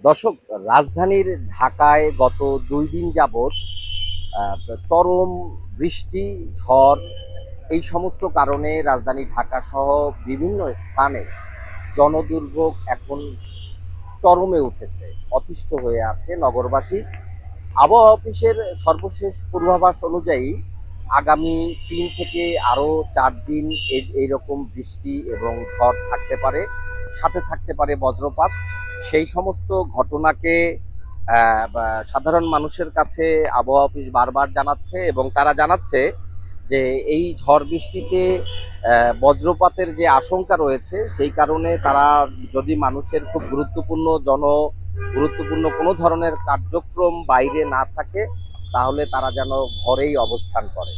দর্শক, রাজধানীর ঢাকায় গত ২ দিন যাবৎ চরম বৃষ্টি, ঝড় এই সমস্ত কারণে রাজধানী ঢাকা সহ বিভিন্ন স্থানে জনদুর্ভোগ এখন চরমে উঠেছে। অতিষ্ঠ হয়ে আছে নগরবাসী। আবহাওয়া অফিসের সর্বশেষ পূর্বাভাস অনুযায়ী আগামী ৩ থেকে আরও ৪ দিন এইরকম বৃষ্টি এবং ঝড় থাকতে পারে, সাথে থাকতে পারে বজ্রপাত। সেই সমস্ত ঘটনাকে সাধারণ মানুষের কাছে আবহাওয়া অফিস বারবার জানাচ্ছে এবং তারা জানাচ্ছে যে এই ঝড় বৃষ্টিতে বজ্রপাতের যে আশঙ্কা রয়েছে, সেই কারণে তারা যদি মানুষের খুব গুরুত্বপূর্ণ কোনো ধরনের কার্যক্রম বাইরে না থাকে, তাহলে তারা যেন ঘরেই অবস্থান করে।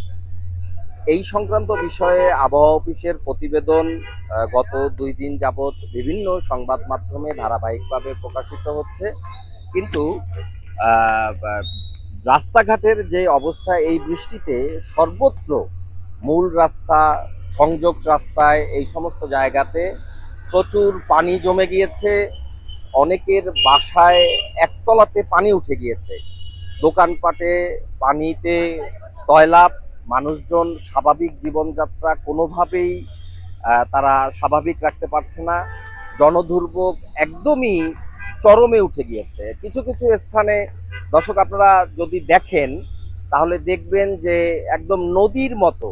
এই সংক্রান্ত বিষয়ে আবহাওয়া অফিসের প্রতিবেদন গত ২ দিন যাবৎ বিভিন্ন সংবাদ মাধ্যমে ধারাবাহিকভাবে প্রকাশিত হচ্ছে। কিন্তু রাস্তাঘাটের যে অবস্থা এই বৃষ্টিতে, সর্বত্র মূল রাস্তা, সংযোগ রাস্তায় এই সমস্ত জায়গাতে প্রচুর পানি জমে গিয়েছে। অনেকের বাসায় একতলাতে পানি উঠে গিয়েছে। দোকানপাটে পানিতে সয়লাব। মানুষজন স্বাভাবিক জীবনযাত্রা কোনোভাবেই তারা স্বাভাবিক রাখতে পারছে না। জনদুর্ভোগ একদমই চরমে উঠে গিয়েছে কিছু কিছু স্থানে। দর্শক, আপনারা যদি দেখেন তাহলে দেখবেন যে একদম নদীর মতো।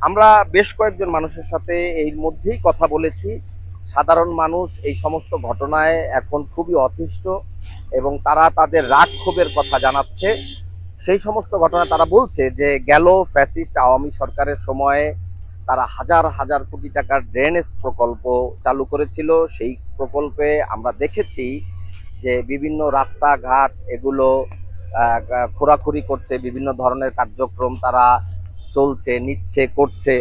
আমরা বেশ কয়েকজন মানুষের সাথে এর মধ্যেই কথা বলেছি। সাধারণ মানুষ এই সমস্ত ঘটনায় এখন খুবই অতিষ্ঠ এবং তারা তাদের রাগ ক্ষোভের কথা জানাচ্ছে। সেই সমস্ত ঘটনা তারা বলছে যে গেল ফ্যাসিস্ট আওয়ামী সরকারের সময়ে তারা হাজার হাজার কোটি টাকার ড্রেনেজ প্রকল্প চালু করেছিল। সেই প্রকল্পে আমরা দেখেছি যে বিভিন্ন রাস্তাঘাট এগুলো খোঁড়াখুড়ি করছে, বিভিন্ন ধরনের কার্যক্রম তারা চলছে, নিচ্ছে, করছে।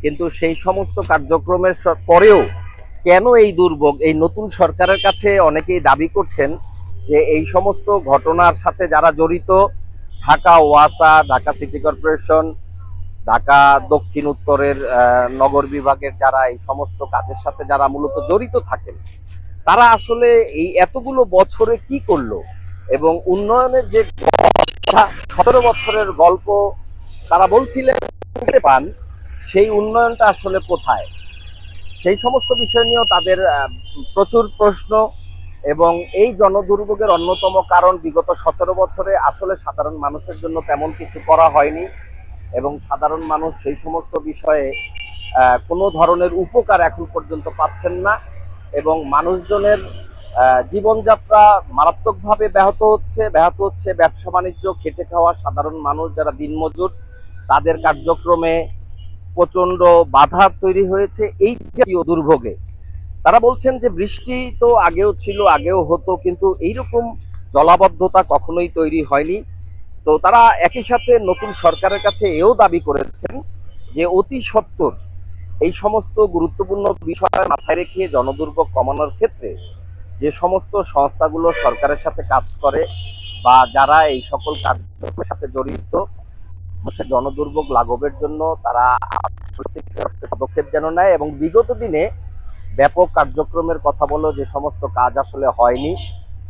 কিন্তু সেই সমস্ত কার্যক্রমের পরেও কেন এই দুর্ভোগ? এই নতুন সরকারের কাছে অনেকেই দাবি করছেন যে এই সমস্ত ঘটনার সাথে যারা জড়িত, ঢাকা ওয়াসা, ঢাকা সিটি কর্পোরেশন, ঢাকা দক্ষিণ উত্তরের নগর বিভাগের যারা এই সমস্ত কাজের সাথে যারা মূলত জড়িত থাকেন, তারা আসলে এই এতগুলো বছরে কি করলো এবং উন্নয়নের যে 17 বছরের গল্প তারা বলছিলেন পান, সেই উন্নয়নটা আসলে কোথায়? সেই সমস্ত বিষয় নিয়েও তাদের প্রচুর প্রশ্ন। এবং এই জনদুর্ভোগের অন্যতম কারণ, বিগত 17 বছরে আসলে সাধারণ মানুষের জন্য তেমন কিছু করা হয়নি এবং সাধারণ মানুষ সেই সমস্ত বিষয়ে কোনো ধরনের উপকার এখন পর্যন্ত পাচ্ছেন না এবং মানুষজনের জীবনযাত্রা মারাত্মকভাবে ব্যাহত হচ্ছে। ব্যবসা বাণিজ্য, খেটে খাওয়া সাধারণ মানুষ যারা দিনমজুর, তাদের কার্যক্রমে প্রচন্ড বাধা তৈরি হয়েছে এই জাতীয় দুর্ভোগে। তারা বলছেন যে বৃষ্টি তো আগেও ছিল, আগেও হতো, কিন্তু এইরকম জলাবদ্ধতা কখনোই তৈরি হয়নি। তো তারা একই সাথে নতুন সরকারের কাছে এও দাবি করেছেন যে অতি সত্বর এই সমস্ত গুরুত্বপূর্ণ বিষয় মাথায় রেখে জনদুর্ভোগ কমানোর ক্ষেত্রে যে সমস্ত সংস্থাগুলো সরকারের সাথে কাজ করে বা যারা এই সকল কার্যক্রমের সাথে জড়িত, মানুষের জনদুর্ভোগ লাঘবের জন্য তারা পদক্ষেপ যেন নেয় এবং বিগত দিনে ব্যাপক কার্যক্রমের কথা বলো, যে সমস্ত কাজ আসলে হয়নি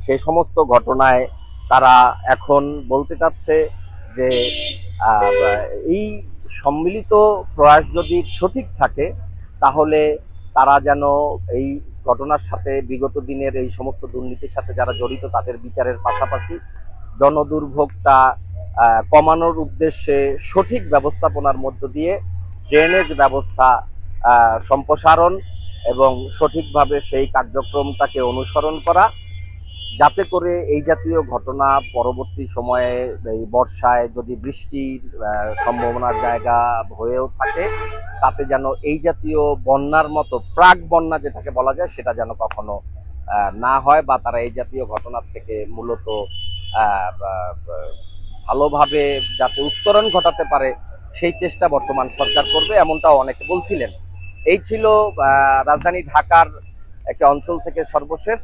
সে সমস্ত ঘটনায় তারা এখন বলতে চাচ্ছে যে এই সম্মিলিত প্রয়াস যদি সঠিক থাকে, তাহলে তারা যেন এই ঘটনার সাথে বিগত দিনের এই সমস্ত দুর্নীতির সাথে যারা জড়িত তাদের বিচারের পাশাপাশি জনদুর্ভোগটা কমানোর উদ্দেশ্যে সঠিক ব্যবস্থাপনার মধ্য দিয়ে ড্রেনেজ ব্যবস্থা সম্প্রসারণ এবং সঠিকভাবে সেই কার্যক্রমটাকে অনুসরণ করা, যাতে করে এই জাতীয় ঘটনা পরবর্তী সময়ে এই বর্ষায় যদি বৃষ্টির সম্ভাবনার জায়গা হয়েও থাকে, তাতে যেন এই জাতীয় বন্যার মতো প্রাক বন্যা যেটাকে বলা যায় সেটা যেন কখনো না হয়, বা তারা এই জাতীয় ঘটনার থেকে মূলত ভালোভাবে যাতে উত্তরণ ঘটাতে পারে সেই চেষ্টা বর্তমান সরকার করবে, এমনটাও অনেকে বলছিলেন। এই ছিল রাজধানী ঢাকার একটা অঞ্চল থেকে সর্বশেষ।